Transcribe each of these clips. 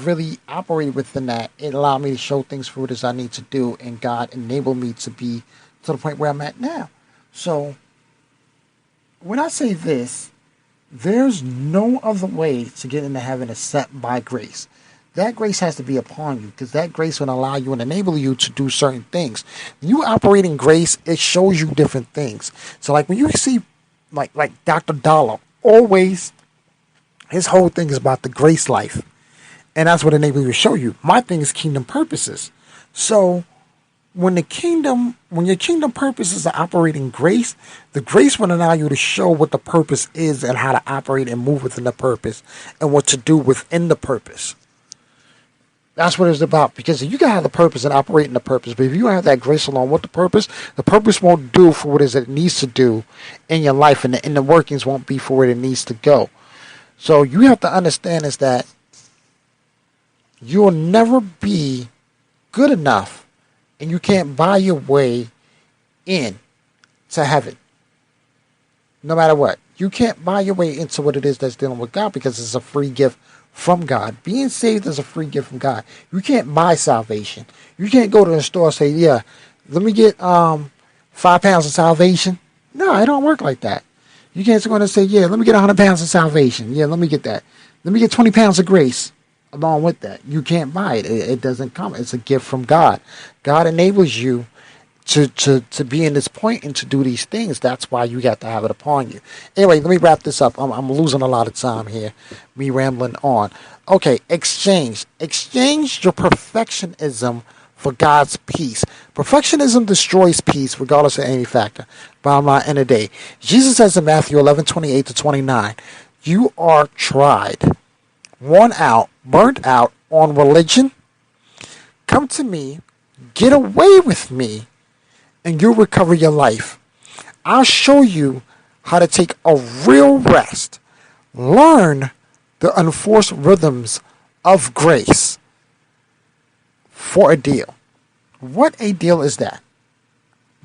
really operated within that, it allowed me to show things for what it is I need to do, and God enabled me to be to the point where I'm at now. So when I say this, there's no other way to get into heaven except by grace. That grace has to be upon you because that grace will allow you and enable you to do certain things. When you operate in grace, it shows you different things. So like when you see like Dr. Dollar, always his whole thing is about the grace life. And that's what enables you to show you. My thing is kingdom purposes. So when your kingdom purposes are operating grace, the grace will allow you to show what the purpose is and how to operate and move within the purpose and what to do within the purpose. That's what it's about. Because you can have the purpose and operate in the purpose, but if you don't have that grace along with the purpose won't do for what it is it needs to do in your life, and the workings won't be for where it needs to go. So you have to understand is that you'll never be good enough, and you can't buy your way in to heaven. No matter what. You can't buy your way into what it is that's dealing with God because it's a free gift from God. Being saved is a free gift from God. You can't buy salvation. You can't go to the store and say, yeah, let me get 5 pounds of salvation. No, it don't work like that. You can't go and say, yeah, let me get 100 pounds of salvation. Yeah, let me get that. Let me get 20 pounds of grace along with that. You can't buy it. It doesn't come. It's a gift from God. God enables you to be in this point and to do these things. That's why you got to have it upon you. Anyway, let me wrap this up. I'm losing a lot of time here, me rambling on. Okay, exchange your perfectionism for God's peace. Perfectionism destroys peace regardless of any factor. Bottom line, end of the day, Jesus says in Matthew 11:28-29, you are tried, worn out, burnt out on religion. Come to me, get away with me, and you'll recover your life. I'll show you how to take a real rest. Learn the unforced rhythms of grace for a deal. What a deal is that?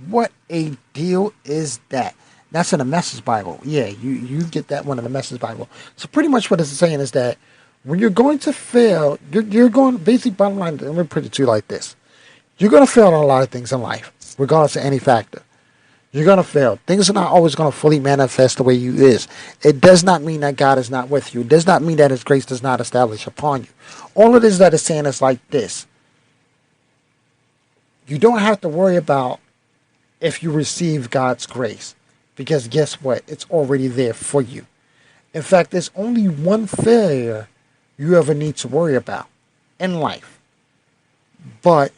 What a deal is that? That's in the Message Bible. Yeah, you get that one in the Message Bible. So pretty much what it's saying is that when you're going to fail, you're going, basic bottom line, let me put it to you like this. You're going to fail on a lot of things in life, regardless of any factor. You're going to fail. Things are not always going to fully manifest the way you is. It does not mean that God is not with you. It does not mean that His grace does not establish upon you. All it is that it's saying is like this. You don't have to worry about if you receive God's grace. Because guess what? It's already there for you. In fact, there's only one failure you ever need to worry about in life. But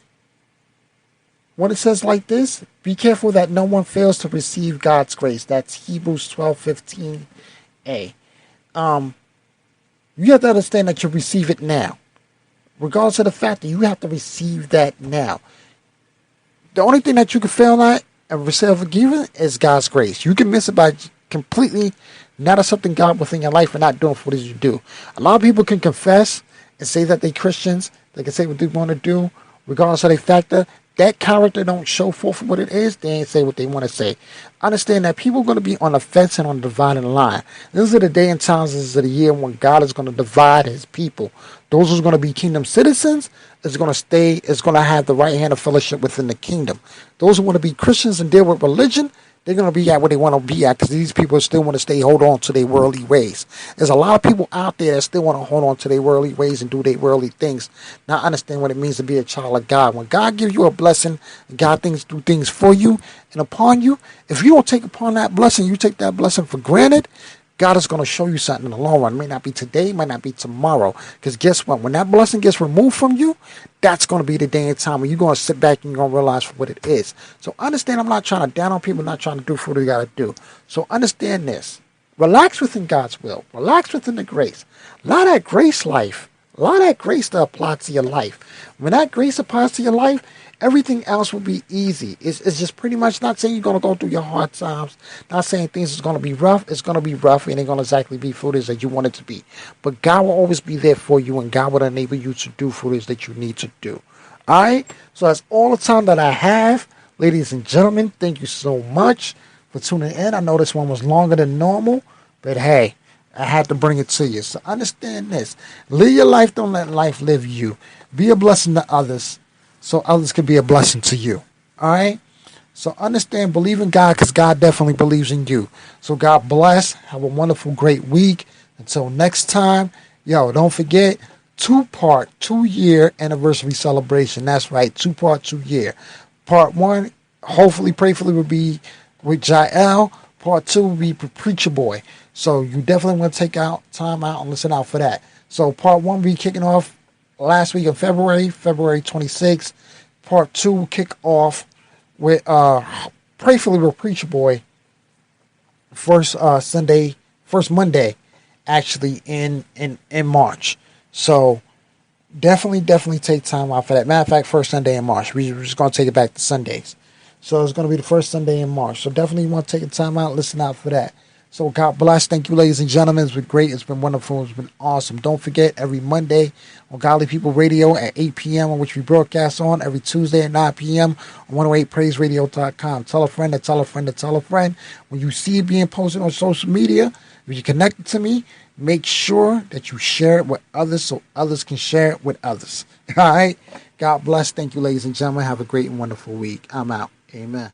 when it says like this, be careful that no one fails to receive God's grace. That's Hebrews 12:15a. You have to understand that you receive it now. Regardless of the fact that you have to receive that now. The only thing that you can fail at and receive forgiven is God's grace. You can miss it by completely not accepting God within your life and not doing what it is you do. A lot of people can confess and say that they're Christians. They can say what they want to do, regardless of their factor. That character don't show forth what it is. They ain't say what they want to say. Understand that people are going to be on the fence and on the dividing line. These are the day and times of the year when God is going to divide His people. Those who's going to be kingdom citizens is going to have the right hand of fellowship within the kingdom. Those who want to be Christians and deal with religion, they're going to be at where they want to be at because these people still want to hold on to their worldly ways. There's a lot of people out there that still want to hold on to their worldly ways and do their worldly things, not understand what it means to be a child of God. When God gives you a blessing, God do things for you and upon you, if you don't take upon that blessing, you take that blessing for granted, God is going to show you something in the long run. It may not be today, it might not be tomorrow. Because guess what? When that blessing gets removed from you, that's going to be the day and time when you're going to sit back and you're going to realize what it is. So understand, I'm not trying to down on people, not trying to do what they got to do. So understand this. Relax within God's will. Relax within the grace. Allow that grace life. Allow that grace to apply to your life. When that grace applies to your life, everything else will be easy. It's just pretty much not saying you're going to go through your hard times. Not saying things is going to be rough. It's going to be rough. It ain't going to exactly be food as you want it to be. But God will always be there for you, and God will enable you to do food that you need to do. All right? So that's all the time that I have. Ladies and gentlemen, thank you so much for tuning in. I know this one was longer than normal, but hey, I had to bring it to you. So understand this. Live your life. Don't let life live you. Be a blessing to others so others can be a blessing to you. All right? So understand, believe in God because God definitely believes in you. So God bless. Have a wonderful, great week. Until next time, don't forget, 2-part, 2-year anniversary celebration. That's right, 2-part, 2-year. Part 1, hopefully, prayfully, will be with Jael. Part 2 will be Preacher Boy. So you definitely want to take out time out and listen out for that. So part 1 will be kicking off last week of February 26th. Part 2 will kick off with prayfully with Preacher Boy first Monday actually in March. So definitely take time out for that. Matter of fact, first Sunday in March. We're just gonna take it back to Sundays. So it's gonna be the first Sunday in March. So definitely want to take a time out, listen out for that. So God bless. Thank you, ladies and gentlemen. It's been great. It's been wonderful. It's been awesome. Don't forget, every Monday on Godly People Radio at 8 p.m., on which we broadcast on every Tuesday at 9 p.m. on 108praiseradio.com. Tell a friend to tell a friend to tell a friend. When you see it being posted on social media, if you're connected to me, make sure that you share it with others so others can share it with others. All right? God bless. Thank you, ladies and gentlemen. Have a great and wonderful week. I'm out. Amen.